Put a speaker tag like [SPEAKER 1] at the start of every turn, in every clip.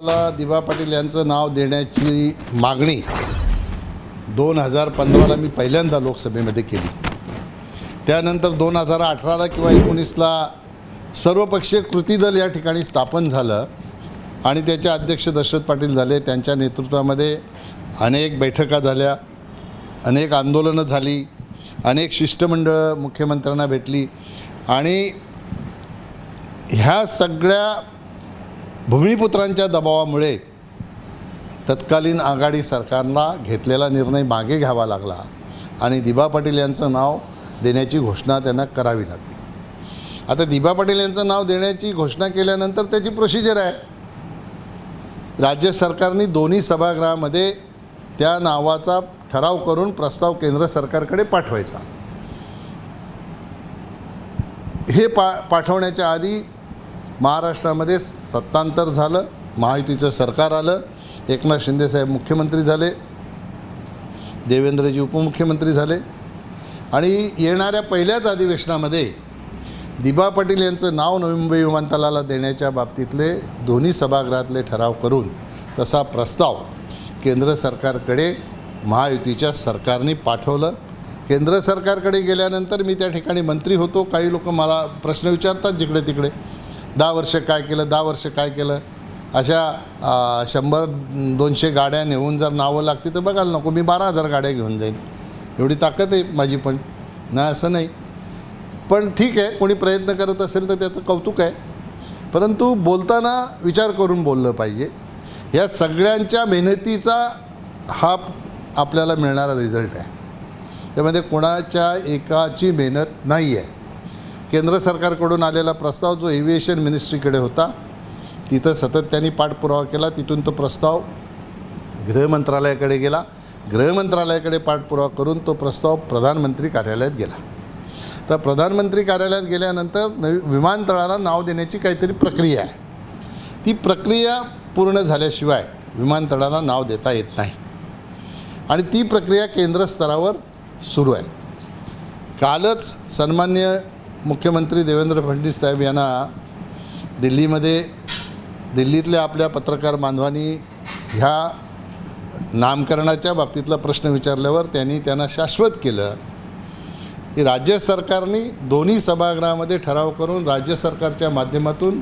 [SPEAKER 1] मला दिबा पाटील यांचं नाव देण्याची मागणी 2015ला मी पहिल्यांदा लोकसभेमध्ये केली। त्यानंतर 2018ला किंवा 19ला सर्वपक्षीय कृती दल या ठिकाणी स्थापन झालं आणि त्याचे अध्यक्ष दशरथ पाटील झाले। त्यांच्या नेतृत्वामध्ये अनेक बैठका झाल्या, अनेक आंदोलनं झाली, अनेक शिष्टमंडळ मुख्यमंत्र्यांना भेटली आणि ह्या सगळ्या भूमिपुत्रांच्या दबावामुळे तत्कालीन आघाडी सरकारला घेतलेला निर्णय मागे घ्यावा लागला आणि दिबा पाटील यांचं नाव देण्याची घोषणा त्यांना करावी लागली। आता दिबा पाटील यांचं नाव देण्याची घोषणा केल्यानंतर त्याची प्रोसिजर आहे। राज्य सरकारने दोन्ही सभागृहामध्ये त्या नावाचा ठराव करून प्रस्ताव केंद्र सरकारकडे पाठवायचा। हे पाठवण्याच्या आधी महाराष्ट्रामध्ये सत्तांतर झालं, महायुतीचं सरकार आलं, एकनाथ शिंदे साहेब मुख्यमंत्री झाले, देवेंद्रजी उपमुख्यमंत्री झाले आणि येणाऱ्या पहिल्याच अधिवेशनामध्ये दिबा पाटील यांचं नाव नवी मुंबई विमानतळाला देण्याच्या बाबतीतले दोन्ही सभागृहातले ठराव करून तसा प्रस्ताव केंद्र सरकारकडे महायुतीच्या सरकारने पाठवलं। केंद्र सरकारकडे गेल्यानंतर मी त्या ठिकाणी मंत्री होतो। काही लोक मला प्रश्न विचारतात जिकडे तिकडे, 10 वर्ष काय केलं, 10 वर्ष काय केलं, अशा 100-200 गाड्या नेऊन जर नावं लागती तर बघायला नको, मी 12,000 गाड्या घेऊन जाईन, एवढी ताकद आहे माझी। पण नाही असं नाही, पण ठीक आहे, कोणी प्रयत्न करत असेल तर त्याचं कौतुक आहे, परंतु बोलताना विचार करून बोललं पाहिजे। या सगळ्यांच्या मेहनतीचा हा आपल्याला मिळणारा रिझल्ट आहे, त्यामध्ये कोणाच्या एकाची मेहनत नाही आहे। केंद्र सरकारकडून आलेला प्रस्ताव जो एव्हिएशन मिनिस्ट्रीकडे होता तिथं सातत्याने पाठपुरावा केला, तिथून तो प्रस्ताव गृहमंत्रालयाकडे गेला, गृहमंत्रालयाकडे पाठपुरावा करून तो प्रस्ताव प्रधानमंत्री कार्यालयात गेला। तर प्रधानमंत्री कार्यालयात गेल्यानंतर विमानतळाला नाव देण्याची काहीतरी प्रक्रिया आहे, ती प्रक्रिया पूर्ण झाल्याशिवाय विमानतळाला नाव देता येत नाही आणि ती प्रक्रिया केंद्र स्तरावर सुरू आहे। कालच सन्माननीय मुख्यमंत्री देवेंद्र फडणवीस साहेब यांना दिल्लीतल्या आपल्या पत्रकार बांधवांनी ह्या नामकरणाच्या बाबतीतला प्रश्न विचारल्यावर त्यांना शाश्वत केलं की राज्य सरकारने दोन्ही सभागृहामध्ये ठराव करून राज्य सरकारच्या माध्यमातून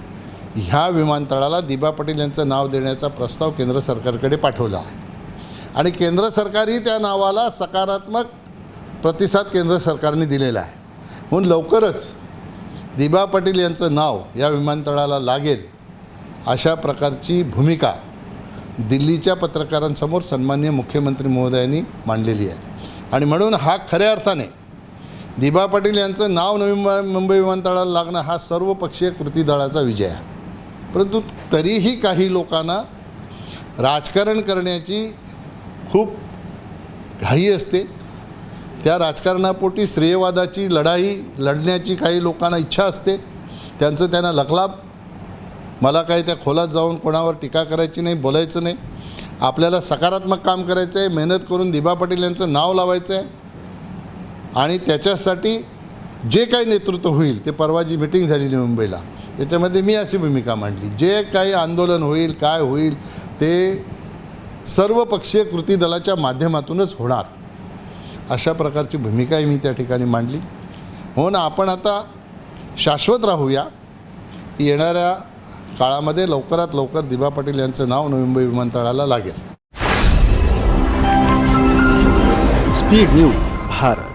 [SPEAKER 1] ह्या विमानतळाला दिबा पाटील यांचं नाव देण्याचा प्रस्ताव केंद्र सरकारकडे पाठवला आहे आणि केंद्र सरकारही त्या नावाला सकारात्मक प्रतिसाद केंद्र सरकारने दिलेला आहे। म्हणून लवकरच दिबा पाटील यांचं नाव या विमानतळाला लागेल अशा प्रकारची भूमिका दिल्लीच्या पत्रकारांसमोर सन्माननीय मुख्यमंत्री महोदयांनी मांडलेली आहे आणि म्हणून हा खऱ्या अर्थाने दिबा पाटील यांचं नाव नवी मुंबई विमानतळाला लागणं हा सर्वपक्षीय कृती दलाचा विजय आहे। परंतु तरीही काही लोकांना राजकारण करण्याची खूप घाई असते, त्या राजकारणापोटी श्रेयवादाची लढाई लढण्याची काही लोकांना इच्छा असते, त्यांचं त्यांना लखलाभ। मला काही त्या खोलात जाऊन कोणावर टीका करायची नाही, बोलायचं नाही, आपल्याला सकारात्मक काम करायचं आहे, मेहनत करून दिबा पाटील यांचं नाव लावायचं आहे आणि त्याच्यासाठी जे काही नेतृत्व होईल ते परवा जी मीटिंग झालेली मुंबईला त्याच्यामध्ये मी अशी भूमिका मांडली, जे काही आंदोलन होईल काय होईल ते सर्वपक्षीय कृती दलाच्या माध्यमातूनच होणार अशा प्रकारची भूमिकाही मी त्या ठिकाणी मांडली। म्हणून आपण आता शाश्वत राहूया, येणाऱ्या काळामध्ये लवकरात लवकर दिबा पाटील यांचं नाव नवी मुंबई विमानतळाला लागेल।
[SPEAKER 2] Speed news Bharat.